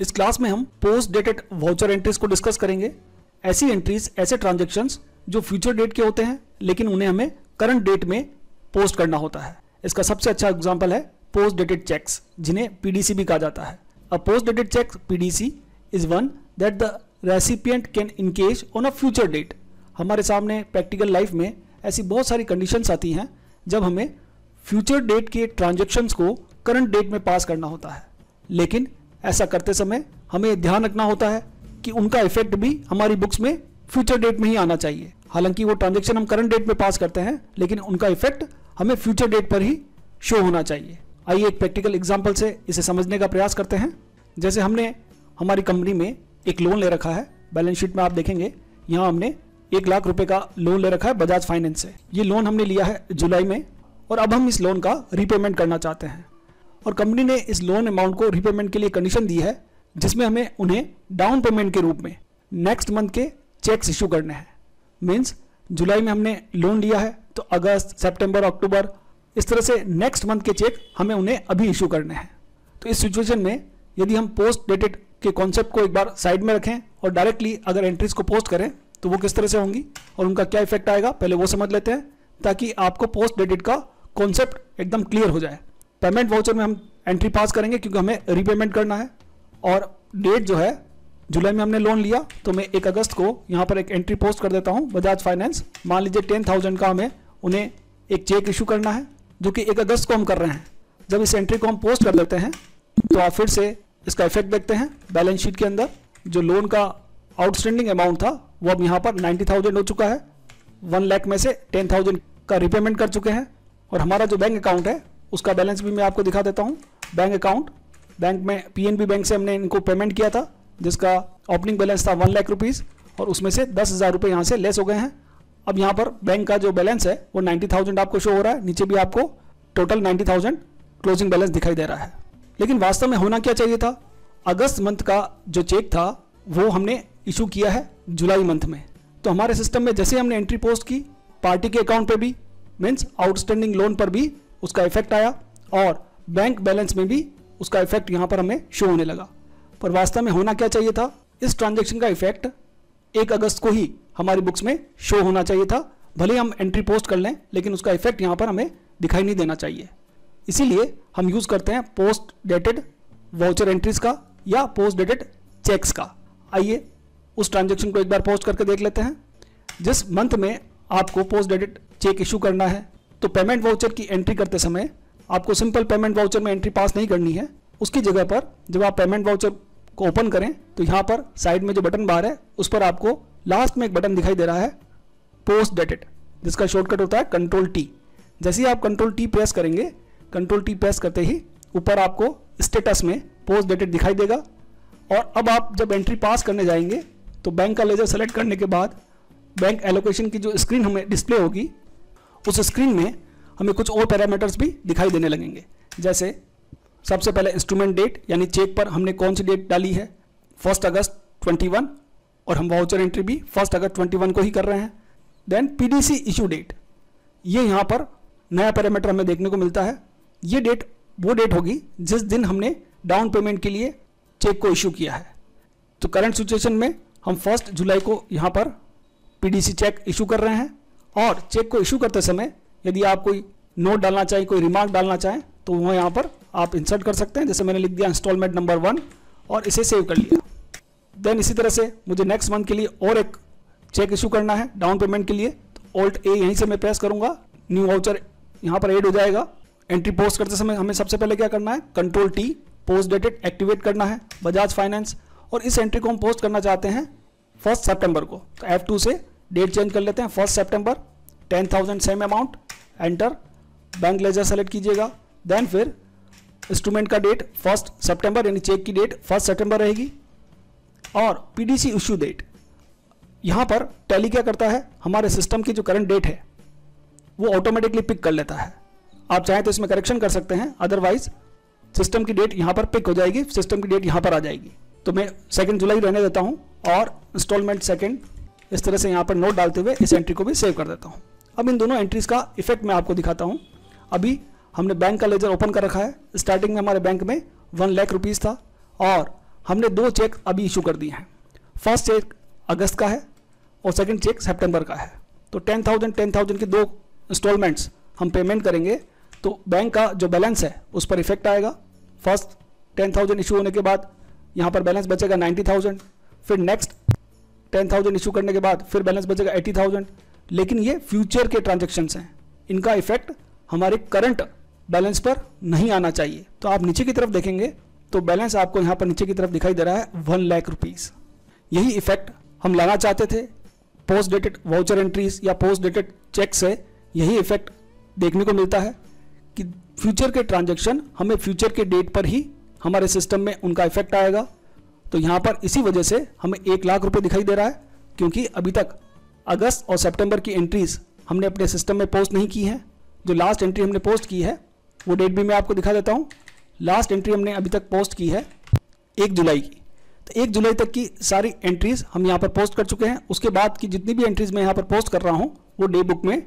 इस क्लास में हम पोस्ट डेटेड वाउचर एंट्रीज को डिस्कस करेंगे। ऐसी एंट्रीज, ऐसे ट्रांजैक्शंस जो फ्यूचर डेट के होते हैं लेकिन उन्हें हमें करंट डेट में पोस्ट करना होता है। इसका सबसे अच्छा एग्जांपल है पोस्ट डेटेड चेक्स, जिन्हें पीडीसी भी कहा जाता है। A post dated cheque PDC is one that the recipient can encash on a future date. हमारे सामने प्रैक्टिकल लाइफ में ऐसी बहुत सारी कंडीशंस आती हैं जब हमें फ्यूचर डेट के ट्रांजैक्शंस को करंट डेट में पास करना होता है, लेकिन ऐसा करते समय हमें ध्यान रखना होता है कि उनका इफेक्ट भी हमारी बुक्स में फ्यूचर डेट में ही आना चाहिए। हालांकि वो ट्रांजैक्शन हम करंट डेट में पास करते हैं लेकिन उनका इफेक्ट हमें फ्यूचर डेट पर ही शो होना चाहिए। आइए एक प्रैक्टिकल एग्जांपल से इसे समझने का प्रयास करते हैं। जैसे हमने हमारी कंपनी में एक लोन ले रखा है। बैलेंस शीट में आप देखेंगे यहाँ हमने 1 लाख रुपए का लोन ले रखा है बजाज फाइनेंस से। ये लोन हमने लिया है जुलाई में और अब हम इस लोन का रीपेमेंट करना चाहते हैं। और कंपनी ने इस लोन अमाउंट को रीपेमेंट के लिए कंडीशन दी है जिसमें हमें उन्हें डाउन पेमेंट के रूप में नेक्स्ट मंथ के चेक्स इशू करने हैं। मीन्स जुलाई में हमने लोन लिया है तो अगस्त, सितंबर, अक्टूबर, इस तरह से नेक्स्ट मंथ के चेक हमें उन्हें अभी इशू करने हैं। तो इस सिचुएशन में यदि हम पोस्ट डेटेड के कॉन्सेप्ट को एक बार साइड में रखें और डायरेक्टली अगर एंट्रीज को पोस्ट करें तो वो किस तरह से होंगी और उनका क्या इफेक्ट आएगा, पहले वो समझ लेते हैं ताकि आपको पोस्ट डेटेड का कॉन्सेप्ट एकदम क्लियर हो जाए। पेमेंट वाउचर में हम एंट्री पास करेंगे क्योंकि हमें रीपेमेंट करना है और डेट जो है जुलाई में हमने लोन लिया तो मैं 1 अगस्त को यहाँ पर एक एंट्री पोस्ट कर देता हूँ बजाज फाइनेंस। मान लीजिए 10,000 का हमें उन्हें एक चेक इशू करना है जो कि 1 अगस्त को हम कर रहे हैं। जब इस एंट्री को हम पोस्ट कर देते हैं तो आप फिर से इसका इफेक्ट देखते हैं। बैलेंस शीट के अंदर जो लोन का आउटस्टैंडिंग अमाउंट था वो अब यहाँ पर 90,000 हो चुका है। 1 लाख में से 10,000 का रीपेमेंट कर चुके हैं और हमारा जो बैंक अकाउंट है उसका बैलेंस भी मैं आपको दिखा देता हूँ। बैंक अकाउंट, बैंक में पीएनबी बैंक से हमने इनको पेमेंट किया था जिसका ओपनिंग बैलेंस था 1 लाख रुपीज़ और उसमें से 10,000 रुपये यहाँ से लेस हो गए हैं। अब यहाँ पर बैंक का जो बैलेंस है वो 90,000 आपको शो हो रहा है। नीचे भी आपको टोटल 90,000 क्लोजिंग बैलेंस दिखाई दे रहा है। लेकिन वास्तव में होना क्या चाहिए था, अगस्त मंथ का जो चेक था वो हमने इशू किया है जुलाई मंथ में। तो हमारे सिस्टम में जैसे हमने एंट्री पोस्ट की पार्टी के अकाउंट पे भी मीन्स आउटस्टैंडिंग लोन पर भी उसका इफेक्ट आया और बैंक बैलेंस में भी उसका इफेक्ट यहाँ पर हमें शो होने लगा। पर वास्तव में होना क्या चाहिए था, इस ट्रांजैक्शन का इफेक्ट 1 अगस्त को ही हमारी बुक्स में शो होना चाहिए था। भले हम एंट्री पोस्ट कर लें लेकिन उसका इफेक्ट यहाँ पर हमें दिखाई नहीं देना चाहिए। इसीलिए हम यूज़ करते हैं पोस्ट डेटेड वाउचर एंट्रीज का या पोस्ट डेटेड चेक्स का। आइए उस ट्रांजैक्शन को एक बार पोस्ट करके देख लेते हैं। जिस मंथ में आपको पोस्ट डेटेड चेक इशू करना है तो पेमेंट वाउचर की एंट्री करते समय आपको सिंपल पेमेंट वाउचर में एंट्री पास नहीं करनी है। उसकी जगह पर जब आप पेमेंट वाउचर को ओपन करें तो यहाँ पर साइड में जो बटन बार है उस पर आपको लास्ट में एक बटन दिखाई दे रहा है पोस्ट डेटेड, जिसका शॉर्टकट होता है Ctrl+T। जैसे ही आप Ctrl+T प्रेस करेंगे, Ctrl+T प्रेस करते ही ऊपर आपको स्टेटस में पोस्ट डेटेड दिखाई देगा। और अब आप जब एंट्री पास करने जाएंगे तो बैंक का लेजर सेलेक्ट करने के बाद बैंक एलोकेशन की जो स्क्रीन हमें डिस्प्ले होगी उस स्क्रीन में हमें कुछ और पैरामीटर्स भी दिखाई देने लगेंगे। जैसे सबसे पहले इंस्ट्रूमेंट डेट, यानी चेक पर हमने कौन सी डेट डाली है, 1 अगस्त 21 और हम वाउचर एंट्री भी 1 अगस्त 21 को ही कर रहे हैं। देन पीडीसी इशू डेट, ये यहाँ पर नया पैरामीटर हमें देखने को मिलता है। ये डेट वो डेट होगी जिस दिन हमने डाउन पेमेंट के लिए चेक को इशू किया है। तो करंट सिचुएशन में हम 1 जुलाई को यहाँ पर पीडीसी चेक इशू कर रहे हैं और चेक को इशू करते समय यदि आप कोई नोट डालना चाहें, कोई रिमार्क डालना चाहें तो वह यहाँ पर आप इंसर्ट कर सकते हैं। जैसे मैंने लिख दिया इंस्टॉलमेंट नंबर 1 और इसे सेव कर लिया। देन इसी तरह से मुझे नेक्स्ट मंथ के लिए और एक चेक इशू करना है डाउन पेमेंट के लिए, तो Alt A यहीं से मैं प्रेस करूँगा, न्यू वाउचर यहाँ पर ऐड हो जाएगा। एंट्री पोस्ट करते समय हमें सबसे पहले क्या करना है, Ctrl+T पोस्ट डेटेड एक्टिवेट करना है बजाज फाइनेंस और इस एंट्री को हम पोस्ट करना चाहते हैं 1 सितंबर को। तो F2 से डेट चेंज कर लेते हैं 1 सितंबर, 10,000 same amount, enter, bank ledger select कीजिएगा। देन फिर इंस्ट्रूमेंट का डेट 1 सितंबर यानी चेक की डेट 1 सितंबर रहेगी और पीडीसी इशू डेट, यहाँ पर टैली क्या करता है, हमारे सिस्टम की जो करंट डेट है वो ऑटोमेटिकली पिक कर लेता है। आप चाहें तो इसमें करेक्शन कर सकते हैं, अदरवाइज सिस्टम की डेट यहाँ पर पिक हो जाएगी, सिस्टम की डेट यहाँ पर आ जाएगी। तो मैं 2 जुलाई रहने देता हूँ और इंस्टॉलमेंट 2 इस तरह से यहाँ पर नोट डालते हुए इस एंट्री को भी सेव कर देता हूँ। अब इन दोनों एंट्रीज का इफेक्ट मैं आपको दिखाता हूँ। अभी हमने बैंक का लेजर ओपन कर रखा है। स्टार्टिंग में हमारे बैंक में 1 लाख रुपीज़ था और हमने 2 चेक अभी इशू कर दिए हैं। फर्स्ट चेक अगस्त का है और सेकंड चेक सितंबर का है। तो 10,000 की 2 इंस्टॉलमेंट्स हम पेमेंट करेंगे तो बैंक का जो बैलेंस है उस पर इफेक्ट आएगा। फर्स्ट 10,000 इशू होने के बाद यहाँ पर बैलेंस बचेगा 90,000, फिर नेक्स्ट 10,000 इशू करने के बाद फिर बैलेंस बचेगा 80,000। लेकिन ये फ्यूचर के ट्रांजेक्शन्स हैं, इनका इफेक्ट हमारे करंट बैलेंस पर नहीं आना चाहिए। तो आप नीचे की तरफ देखेंगे तो बैलेंस आपको यहाँ पर नीचे की तरफ दिखाई दे रहा है 1 लाख रुपीज़। यही इफेक्ट हम लाना चाहते थे पोस्ट डेटेड वाउचर एंट्रीज या पोस्ट डेटेड चेक से। यही इफेक्ट देखने को मिलता है कि फ्यूचर के ट्रांजैक्शन हमें फ्यूचर के डेट पर ही हमारे सिस्टम में उनका इफेक्ट आएगा। तो यहाँ पर इसी वजह से हमें 1 लाख रुपए दिखाई दे रहा है, क्योंकि अभी तक अगस्त और सितंबर की एंट्रीज हमने अपने सिस्टम में पोस्ट नहीं की हैं। जो लास्ट एंट्री हमने पोस्ट की है वो डेट भी मैं आपको दिखा देता हूँ। लास्ट एंट्री हमने अभी तक पोस्ट की है 1 जुलाई की। तो 1 जुलाई तक की सारी एंट्रीज हम यहाँ पर पोस्ट कर चुके हैं। उसके बाद की जितनी भी एंट्रीज मैं यहाँ पर पोस्ट कर रहा हूँ वो डे बुक में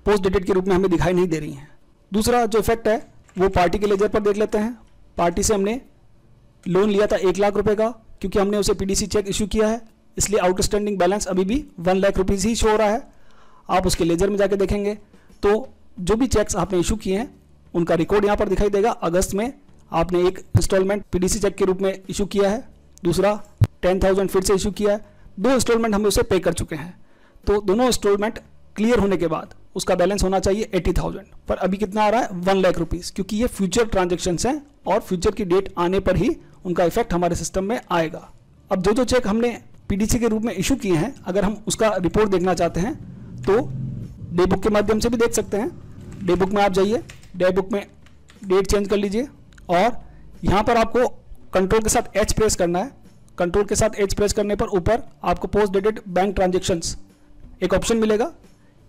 पोस्ट डेटेड के रूप में हमें दिखाई नहीं दे रही हैं। दूसरा जो इफेक्ट है वो पार्टी के लेजर पर देख लेते हैं। पार्टी से हमने लोन लिया था 1 लाख रुपए का, क्योंकि हमने उसे पीडीसी चेक इशू किया है, इसलिए आउटस्टैंडिंग बैलेंस अभी भी 1 लाख रुपीज़ ही शो हो रहा है। आप उसके लेजर में जाके देखेंगे तो जो भी चेक्स आपने इशू किए हैं उनका रिकॉर्ड यहाँ पर दिखाई देगा। अगस्त में आपने 1 इंस्टॉलमेंट पीडीसी चेक के रूप में इशू किया है, दूसरा 10,000 फिर से इशू किया है, 2 इंस्टॉलमेंट हम उसे पे कर चुके हैं। तो दोनों इंस्टॉलमेंट क्लियर होने के बाद उसका बैलेंस होना चाहिए 80,000, पर अभी कितना आ रहा है 1 लाख रुपीज़, क्योंकि ये फ्यूचर ट्रांजेक्शन्स हैं और फ्यूचर की डेट आने पर ही उनका इफेक्ट हमारे सिस्टम में आएगा। अब जो चेक हमने पीडीसी के रूप में इशू किए हैं, अगर हम उसका रिपोर्ट देखना चाहते हैं तो डे बुक के माध्यम से भी देख सकते हैं। डे बुक में आप जाइए, डे बुक में डेट चेंज कर लीजिए और यहाँ पर आपको कंट्रोल के साथ H प्रेस करना है। कंट्रोल के साथ H प्रेस करने पर ऊपर आपको पोस्ट डेटेड बैंक ट्रांजेक्शन्स एक ऑप्शन मिलेगा।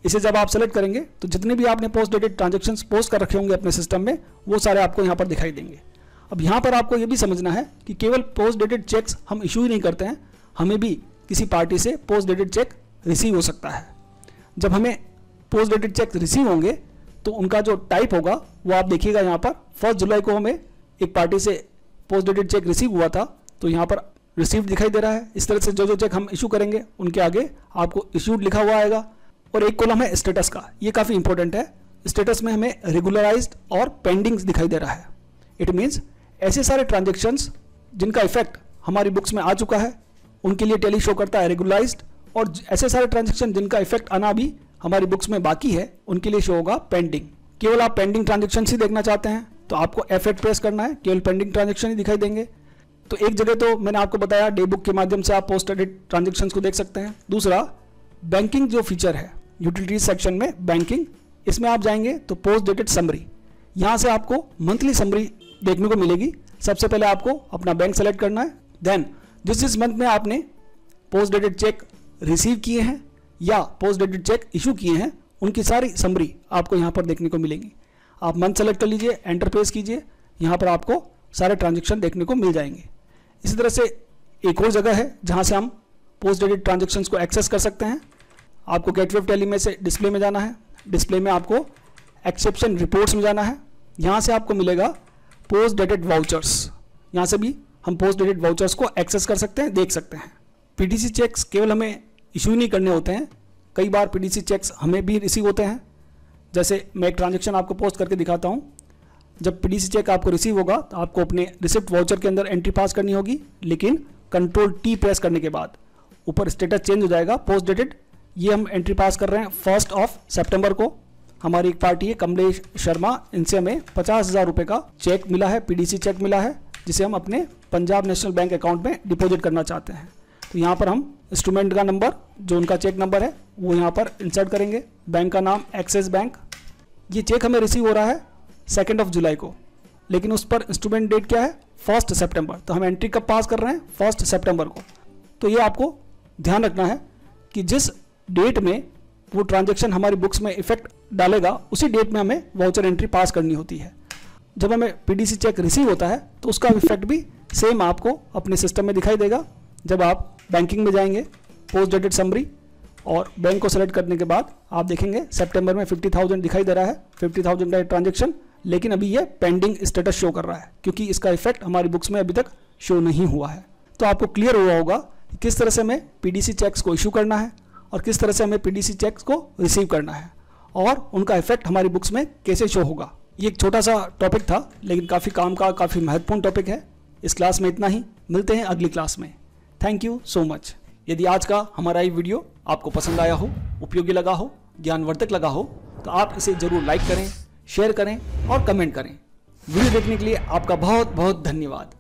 इसे जब आप सेलेक्ट करेंगे तो जितने भी आपने पोस्ट डेटेड ट्रांजेक्शन्स पोस्ट कर रखे होंगे अपने सिस्टम में वो सारे आपको यहाँ पर दिखाई देंगे। अब यहाँ पर आपको ये भी समझना है कि केवल पोस्ट डेटेड चेक्स हम इशू ही नहीं करते हैं, हमें भी किसी पार्टी से पोस्ट डेटेड चेक रिसीव हो सकता है। जब हमें पोस्ट डेटेड चेक रिसीव होंगे तो उनका जो टाइप होगा वो आप देखिएगा। यहाँ पर 1 जुलाई को हमें एक पार्टी से पोस्ट डेटेड चेक रिसीव हुआ था, तो यहाँ पर रिसीव्ड दिखाई दे रहा है। इस तरह से जो चेक हम इशू करेंगे उनके आगे आपको इशूड लिखा हुआ आएगा। और एक कॉलम है स्टेटस का, ये काफ़ी इंपॉर्टेंट है। स्टेटस में हमें रेगुलराइज्ड और पेंडिंग्स दिखाई दे रहा है। इट मीन्स ऐसे सारे ट्रांजेक्शन्स जिनका इफेक्ट हमारी बुक्स में आ चुका है उनके लिए टैली शो करता है रेगुलराइज्ड, और ऐसे सारे ट्रांजेक्शन जिनका इफेक्ट आना भी हमारी बुक्स में बाकी है उनके लिए शो होगा पेंडिंग। केवल आप पेंडिंग ट्रांजेक्शन ही देखना चाहते हैं तो आपको F8 प्रेस करना है, केवल पेंडिंग ट्रांजेक्शन ही दिखाई देंगे। तो एक जगह तो मैंने आपको बताया डे बुक के माध्यम से आप पोस्ट डेटेड ट्रांजेक्शन्स को देख सकते हैं। दूसरा बैंकिंग जो फीचर है यूटिलिटीज सेक्शन में बैंकिंग, इसमें आप जाएंगे तो पोस्ट डेटेड समरी, यहाँ से आपको मंथली समरी देखने को मिलेगी। सबसे पहले आपको अपना बैंक सेलेक्ट करना है, देन जिस मंथ में आपने पोस्ट डेटेड चेक रिसीव किए हैं या पोस्ट डेटेड चेक इशू किए हैं उनकी सारी समरी आपको यहाँ पर देखने को मिलेंगी। आप मंथ सेलेक्ट कर लीजिए, एंटर प्रेस कीजिए, यहाँ पर आपको सारे ट्रांजेक्शन देखने को मिल जाएंगे। इसी तरह से एक और जगह है जहाँ से हम पोस्ट डेटेड ट्रांजेक्शन्स को एक्सेस कर सकते हैं। आपको गेटवे ऑफ टैली में से डिस्प्ले में जाना है, डिस्प्ले में आपको एक्सेप्शन रिपोर्ट्स में जाना है। यहाँ से आपको मिलेगा पोस्ट डेटेड वाउचर्स, यहाँ से भी हम पोस्ट डेटेड वाउचर्स को एक्सेस कर सकते हैं, देख सकते हैं। पीडीसी चेक्स केवल हमें इशू नहीं करने होते हैं, कई बार पीडीसी चेक्स हमें भी रिसीव होते हैं। जैसे मैं एक ट्रांजेक्शन आपको पोस्ट करके दिखाता हूँ। जब पीडीसी चेक आपको रिसीव होगा तो आपको अपने रिसिप्ट वाउचर के अंदर एंट्री पास करनी होगी, लेकिन कंट्रोल T प्रेस करने के बाद ऊपर स्टेटस चेंज हो जाएगा पोस्ट डेटेड। ये हम एंट्री पास कर रहे हैं 1 सितंबर को। हमारी एक पार्टी है कमलेश शर्मा, इनसे हमें 50,000 रुपये का चेक मिला है, पीडीसी चेक मिला है, जिसे हम अपने पंजाब नेशनल बैंक अकाउंट में डिपॉजिट करना चाहते हैं। तो यहाँ पर हम इंस्ट्रूमेंट का नंबर जो उनका चेक नंबर है वो यहाँ पर इंसर्ट करेंगे, बैंक का नाम एक्सिस बैंक। ये चेक हमें रिसीव हो रहा है 2 जुलाई को, लेकिन उस पर इंस्ट्रूमेंट डेट क्या है 1 सितंबर। तो हम एंट्री कब पास कर रहे हैं 1 सितंबर को। तो ये आपको ध्यान रखना है कि जिस डेट में वो ट्रांजेक्शन हमारी बुक्स में इफेक्ट डालेगा उसी डेट में हमें वाउचर एंट्री पास करनी होती है। जब हमें पीडीसी चेक रिसीव होता है तो उसका इफेक्ट भी सेम आपको अपने सिस्टम में दिखाई देगा। जब आप बैंकिंग में जाएंगे, पोस्ट डेटेड समरी और बैंक को सेलेक्ट करने के बाद आप देखेंगे सितंबर में 50,000 दिखाई दे रहा है, 50,000 का ट्रांजेक्शन, लेकिन अभी ये पेंडिंग स्टेटस शो कर रहा है क्योंकि इसका इफेक्ट हमारी बुक्स में अभी तक शो नहीं हुआ है। तो आपको क्लियर हुआ होगा कि किस तरह से हमें पीडीसी चेक्स को इशू करना है और किस तरह से हमें पीडीसी चेक्स को रिसीव करना है और उनका इफेक्ट हमारी बुक्स में कैसे शो होगा। ये एक छोटा सा टॉपिक था, लेकिन काफ़ी काम का, काफ़ी महत्वपूर्ण टॉपिक है। इस क्लास में इतना ही, मिलते हैं अगली क्लास में। Thank you so much. यदि आज का हमारा ये वीडियो आपको पसंद आया हो, उपयोगी लगा हो, ज्ञानवर्धक लगा हो, तो आप इसे जरूर लाइक करें, शेयर करें और कमेंट करें। वीडियो देखने के लिए आपका बहुत बहुत धन्यवाद।